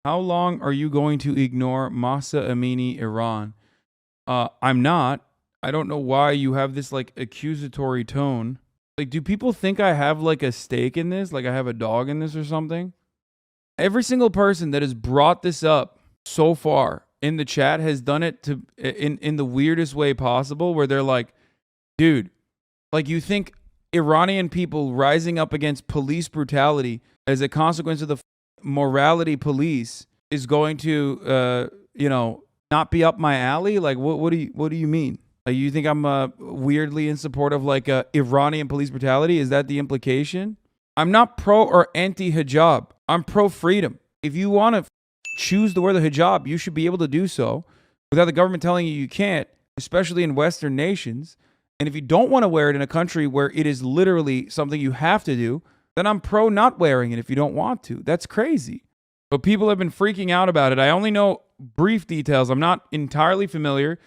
How long are you going to ignore Mahsa Amini, Iran? I'm not. I don't know why you have this like accusatory tone. Like, do people think I have like a stake in this? Like I have a dog in this or something? Every single person that has brought this up so far in the chat has done it to in the weirdest way possible, where they're like, dude, like you think Iranian people rising up against police brutality as a consequence of the morality police is going to not be up my alley? Like what do you mean? Like, you think I'm weirdly in support of like Iranian police brutality? Is that the implication? I'm not pro or anti hijab. I'm pro freedom. If you want to choose to wear the hijab, you should be able to do so without the government telling you you can't, especially in Western nations. And if you don't want to wear it in a country where it is literally something you have to do, then I'm pro not wearing it if you don't want to. That's crazy. But people have been freaking out about it. I only know brief details. I'm not entirely familiar,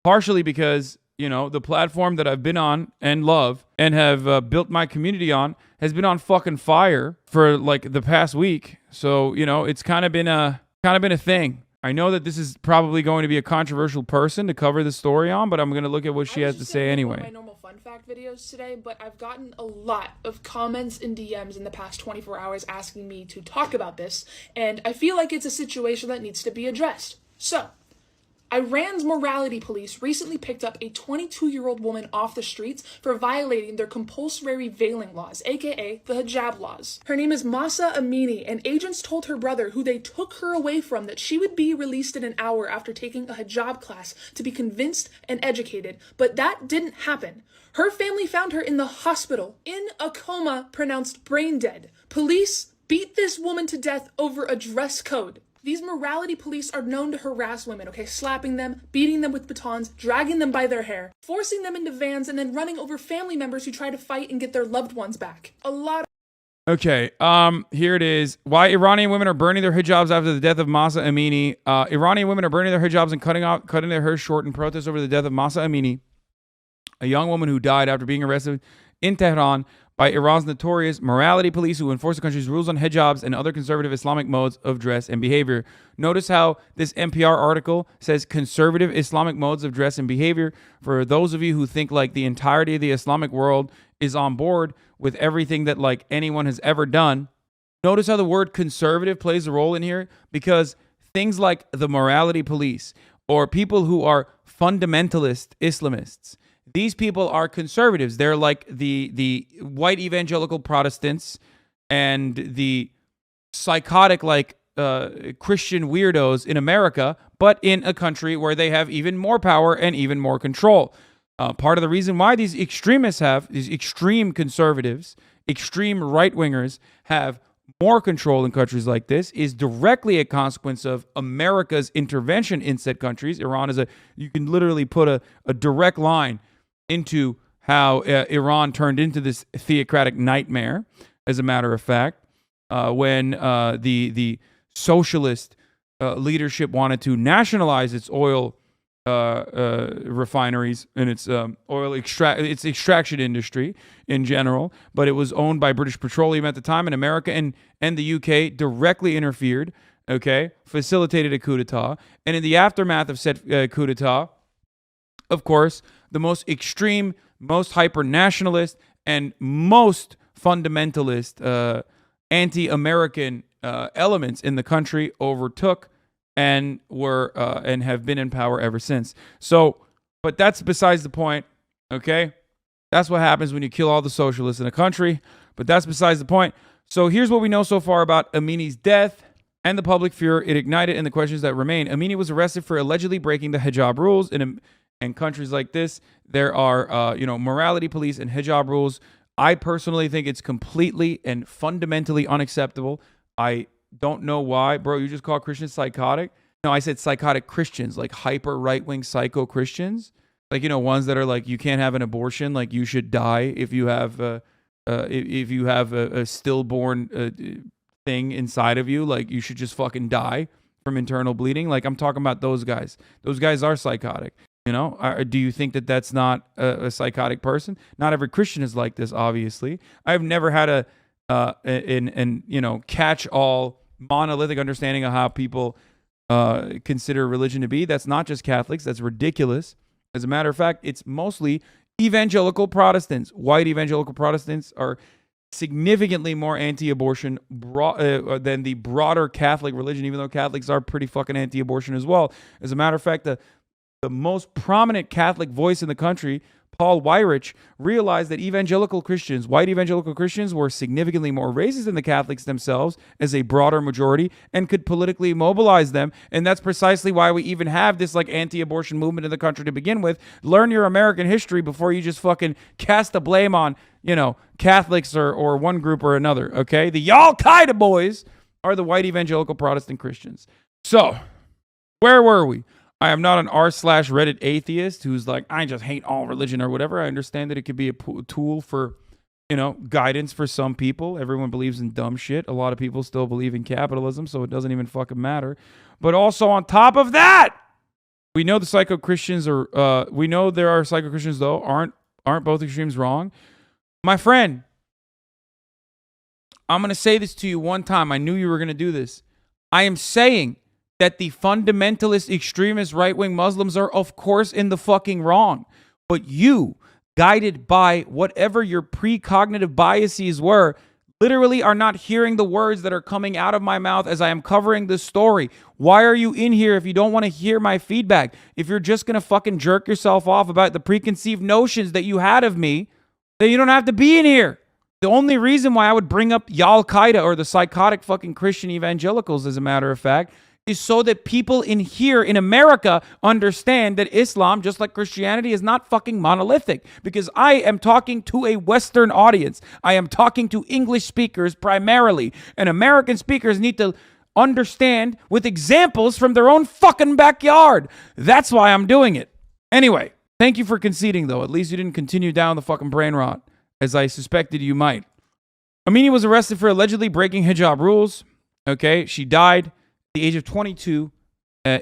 partially because, the platform that I've been on and love and have built my community on has been on fucking fire for like the past week. So, it's kind of been a thing. I know that this is probably going to be a controversial person to cover the story on, but I'm going to look at what she has to say anyway. My normal fun fact videos today, but I've gotten a lot of comments and DMs in the past 24 hours asking me to talk about this, and I feel like it's a situation that needs to be addressed. So, Iran's morality police recently picked up a 22-year-old woman off the streets for violating their compulsory veiling laws, aka the hijab laws. Her name is Mahsa Amini, and agents told her brother, who they took her away from, that she would be released in an hour after taking a hijab class to be convinced and educated, but that didn't happen. Her family found her in the hospital, in a coma, pronounced brain dead. Police beat this woman to death over a dress code. These morality police are known to harass women, okay? Slapping them, beating them with batons, dragging them by their hair, forcing them into vans, and then running over family members who try to fight and get their loved ones back. Okay, here it is. Why Iranian women are burning their hijabs after the death of Mahsa Amini. Iranian women are burning their hijabs and cutting their hair short in protest over the death of Mahsa Amini, a young woman who died after being arrested in Tehran by Iran's notorious morality police who enforce the country's rules on hijabs and other conservative Islamic modes of dress and behavior. Notice how this NPR article says conservative Islamic modes of dress and behavior. For those of you who think like the entirety of the Islamic world is on board with everything that like anyone has ever done, notice how the word conservative plays a role in here, because things like the morality police or people who are fundamentalist Islamists, these people are conservatives. They're like the white evangelical Protestants and the psychotic like Christian weirdos in America, but in a country where they have even more power and even more control. Part of the reason why these extremists have, these extreme conservatives, extreme right-wingers have more control in countries like this is directly a consequence of America's intervention in said countries. Iran is you can literally put a direct line into how Iran turned into this theocratic nightmare, as a matter of fact, when the socialist leadership wanted to nationalize its oil refineries and its its extraction industry in general, but it was owned by British Petroleum at the time, and America and the UK directly interfered, okay, facilitated a coup d'etat, and in the aftermath of said coup d'etat, of course, the most extreme, most hyper-nationalist, and most fundamentalist anti-American elements in the country overtook and were and have been in power ever since. So, but that's besides the point, okay? That's what happens when you kill all the socialists in a country, but that's besides the point. So here's what we know so far about Amini's death and the public fear it ignited and the questions that remain. Amini was arrested for allegedly breaking the hijab rules in countries like this. There are, morality police and hijab rules. I personally think it's completely and fundamentally unacceptable. I don't know why. Bro, you just call Christians psychotic? No, I said psychotic Christians, like hyper right-wing psycho Christians. Like, ones that are like, you can't have an abortion, like you should die if you have a stillborn thing inside of you, like you should just fucking die from internal bleeding. Like, I'm talking about those guys. Those guys are psychotic. Do you think that that's not a psychotic person? Not every Christian is like this, obviously. I've never had catch-all monolithic understanding of how people consider religion to be. That's not just Catholics. That's ridiculous. As a matter of fact, it's mostly evangelical Protestants. White evangelical Protestants are significantly more anti-abortion than the broader Catholic religion, even though Catholics are pretty fucking anti-abortion as well. As a matter of fact, the most prominent Catholic voice in the country, Paul Weyrich, realized that white evangelical Christians, were significantly more racist than the Catholics themselves as a broader majority and could politically mobilize them. And that's precisely why we even have this like anti-abortion movement in the country to begin with. Learn your American history before you just fucking cast the blame on, Catholics or one group or another, okay? The Al-Qaeda boys are the white evangelical Protestant Christians. So, where were we? I am not an r/Reddit atheist who's like, I just hate all religion or whatever. I understand that it could be a tool for, guidance for some people. Everyone believes in dumb shit. A lot of people still believe in capitalism, so it doesn't even fucking matter. But also on top of that, we know the psycho-Christians we know there are psycho-Christians though. Aren't both extremes wrong? My friend, I'm going to say this to you one time. I knew you were going to do this. I am saying that the fundamentalist, extremist, right-wing Muslims are, of course, in the fucking wrong. But you, guided by whatever your precognitive biases were, literally are not hearing the words that are coming out of my mouth as I am covering this story. Why are you in here if you don't want to hear my feedback? If you're just going to fucking jerk yourself off about the preconceived notions that you had of me, then you don't have to be in here. The only reason why I would bring up Al-Qaeda or the psychotic fucking Christian evangelicals, as a matter of fact, is so that people in here in America understand that Islam, just like Christianity, is not fucking monolithic. Because I am talking to a Western audience. I am talking to English speakers primarily. And American speakers need to understand with examples from their own fucking backyard. That's why I'm doing it. Anyway, thank you for conceding, though. At least you didn't continue down the fucking brain rot, as I suspected you might. Amini was arrested for allegedly breaking hijab rules. Okay, she died the age of 22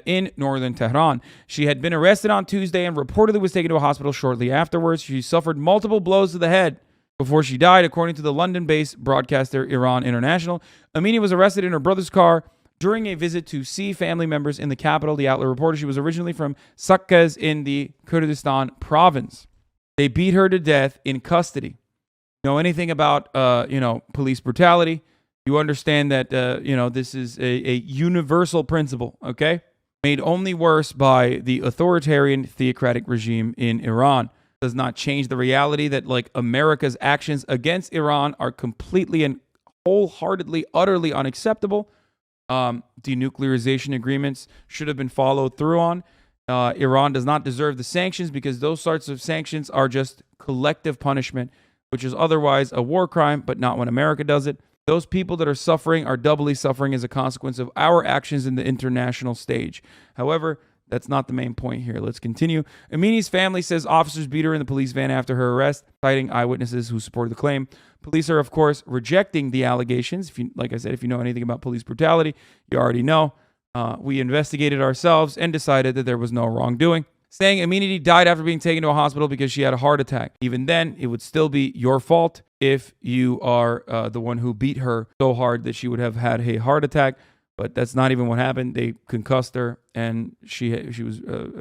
in northern Tehran. She had been arrested on Tuesday and reportedly was taken to a hospital shortly afterwards. She suffered multiple blows to the head before she died, according to the London-based broadcaster Iran International. Amini was arrested in her brother's car during a visit to see family members in the capital. The outlet reported she was originally from Saqqez in the Kurdistan province. They beat her to death in custody. Know anything about police brutality? You understand that, this is a universal principle, okay? Made only worse by the authoritarian theocratic regime in Iran. Does not change the reality that, America's actions against Iran are completely and wholeheartedly, utterly unacceptable. Denuclearization agreements should have been followed through on. Iran does not deserve the sanctions because those sorts of sanctions are just collective punishment, which is otherwise a war crime, but not when America does it. Those people that are suffering are doubly suffering as a consequence of our actions in the international stage. However, that's not the main point here. Let's continue. Amini's family says officers beat her in the police van after her arrest, citing eyewitnesses who supported the claim. Police are, of course, rejecting the allegations. Like I said, if you know anything about police brutality, you already know. We investigated ourselves and decided that there was no wrongdoing, saying Amini died after being taken to a hospital because she had a heart attack. Even then, it would still be your fault if you are the one who beat her so hard that she would have had a heart attack. But that's not even what happened. They concussed her, and she was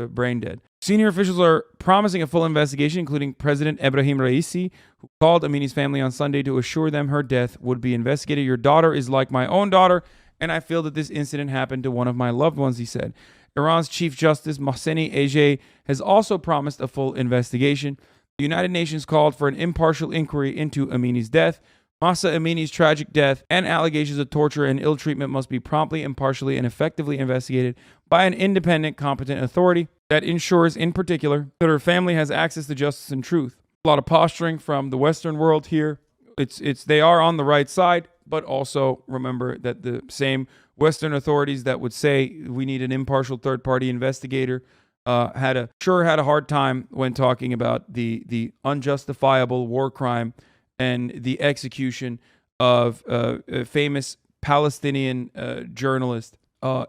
brain dead. Senior officials are promising a full investigation, including President Ebrahim Raisi, who called Amini's family on Sunday to assure them her death would be investigated. Your daughter is like my own daughter, and I feel that this incident happened to one of my loved ones, he said. Iran's Chief Justice Mohseni Ejei has also promised a full investigation. The United Nations called for an impartial inquiry into Amini's death. Mahsa Amini's tragic death and allegations of torture and ill treatment must be promptly, impartially, and effectively investigated by an independent, competent authority that ensures, in particular, that her family has access to justice and truth. A lot of posturing from the Western world here. They are on the right side, but also remember that the same Western authorities that would say we need an impartial third-party investigator had a hard time when talking about the unjustifiable war crime and the execution of a famous Palestinian journalist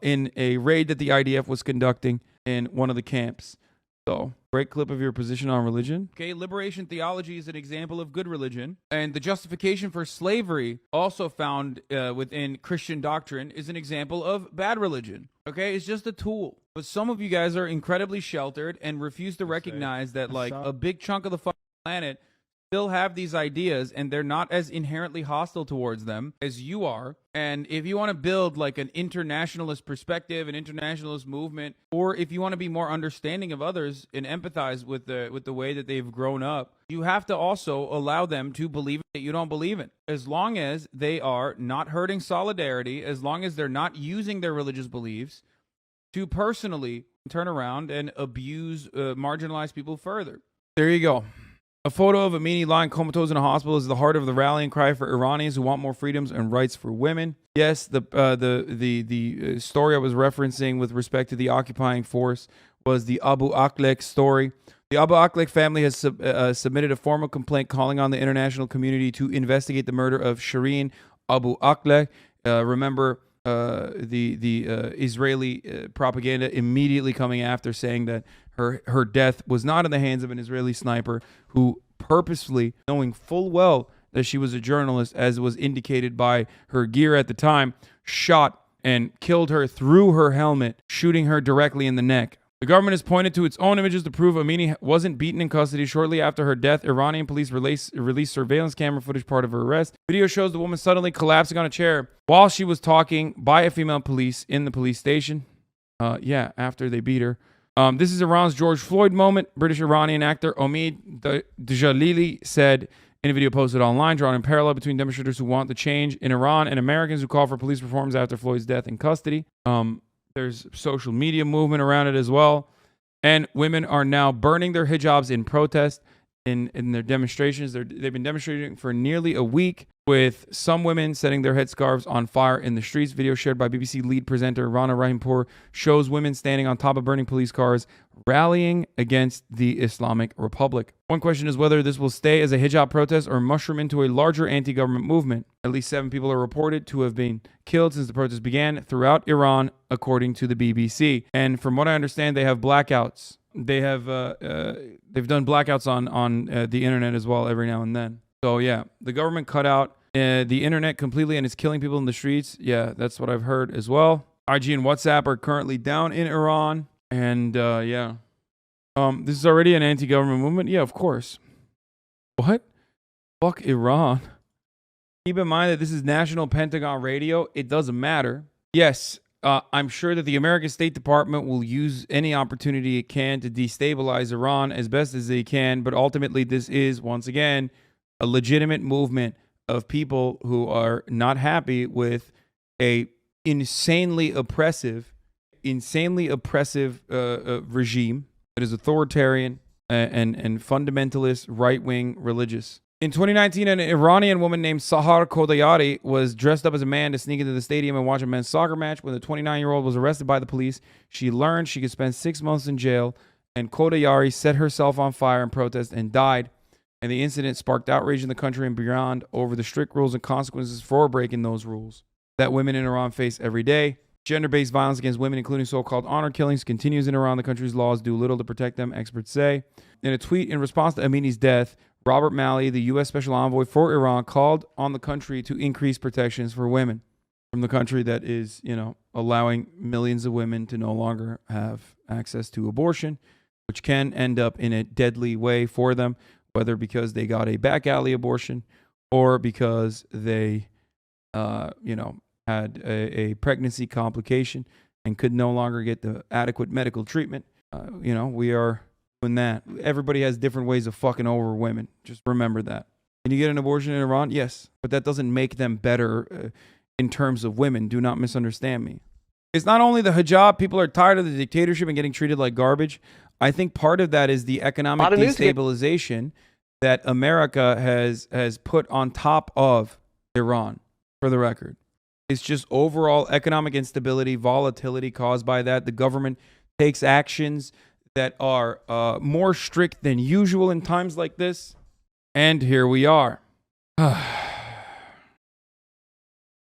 in a raid that the IDF was conducting in one of the camps. So, great clip of your position on religion. Okay, liberation theology is an example of good religion. And the justification for slavery, also found within Christian doctrine, is an example of bad religion. Okay, it's just a tool. But some of you guys are incredibly sheltered and refuse to recognize that, like, a big chunk of the fucking planet still have these ideas, and they're not as inherently hostile towards them as you are. And if you want to build like an internationalist perspective, an internationalist movement, or if you want to be more understanding of others and empathize with the way that they've grown up, you have to also allow them to believe that you don't believe in. As long as they are not hurting solidarity, as long as they're not using their religious beliefs to personally turn around and abuse marginalized people further. There you go. A photo of Amini lying comatose in a hospital is the heart of the rallying cry for Iranians who want more freedoms and rights for women. Yes, the story I was referencing with respect to the occupying force was the Abu Akleh story. The Abu Akleh family has submitted a formal complaint calling on the international community to investigate the murder of Shireen Abu Akleh. Remember the Israeli propaganda immediately coming after, saying that her death was not in the hands of an Israeli sniper who purposefully, knowing full well that she was a journalist, as was indicated by her gear at the time, shot and killed her through her helmet, shooting her directly in the neck. The government has pointed to its own images to prove Amini wasn't beaten in custody. Shortly after her death, Iranian police released surveillance camera footage part of her arrest. Video shows the woman suddenly collapsing on a chair while she was talking by a female police in the police station. After they beat her. This is Iran's George Floyd moment. British Iranian actor Omid Djalili said in a video posted online, drawing a parallel between demonstrators who want the change in Iran and Americans who call for police reforms after Floyd's death in custody. There's social media movement around it as well. And women are now burning their hijabs in protest in their demonstrations. They've been demonstrating for nearly a week, with some women setting their headscarves on fire in the streets. Video shared by BBC lead presenter Rana Rahimpour shows women standing on top of burning police cars, rallying against the Islamic Republic. One question is whether this will stay as a hijab protest or mushroom into a larger anti-government movement. At least 7 people are reported to have been killed since the protest began throughout Iran, according to the BBC. And from what I understand, they have blackouts. They've done blackouts on the internet as well every now and then. So yeah, the government cut out the internet completely and is killing people in the streets. Yeah, that's what I've heard as well. IG and WhatsApp are currently down in Iran. And this is already an anti-government movement. Yeah, of course. What? Fuck Iran. Keep in mind that this is National Pentagon Radio. It doesn't matter. Yes, I'm sure that the American State Department will use any opportunity it can to destabilize Iran as best as they can. But ultimately, this is, once again, a legitimate movement of people who are not happy with a insanely oppressive regime that is authoritarian and fundamentalist, right-wing religious. In 2019, an Iranian woman named Sahar Kodayari was dressed up as a man to sneak into the stadium and watch a men's soccer match. When the 29-year-old was arrested by the police, she learned she could spend 6 months in jail, and Kodayari set herself on fire in protest and died. And the incident sparked outrage in the country and beyond over the strict rules and consequences for breaking those rules that women in Iran face every day. Gender-based violence against women, including so-called honor killings, continues in Iran. The country's laws do little to protect them, experts say. In a tweet in response to Amini's death, Robert Malley, the U.S. Special Envoy for Iran, called on the country to increase protections for women from the country that is, allowing millions of women to no longer have access to abortion, which can end up in a deadly way for them, whether because they got a back alley abortion or because they, had a pregnancy complication and could no longer get the adequate medical treatment. We are doing that. Everybody has different ways of fucking over women. Just remember that. Can you get an abortion in Iran? Yes. But that doesn't make them better in terms of women. Do not misunderstand me. It's not only the hijab. People are tired of the dictatorship and getting treated like garbage. I think part of that is the economic destabilization that America has put on top of Iran, for the record. It's just overall economic instability, volatility caused by that. The government takes actions that are more strict than usual in times like this. And here we are.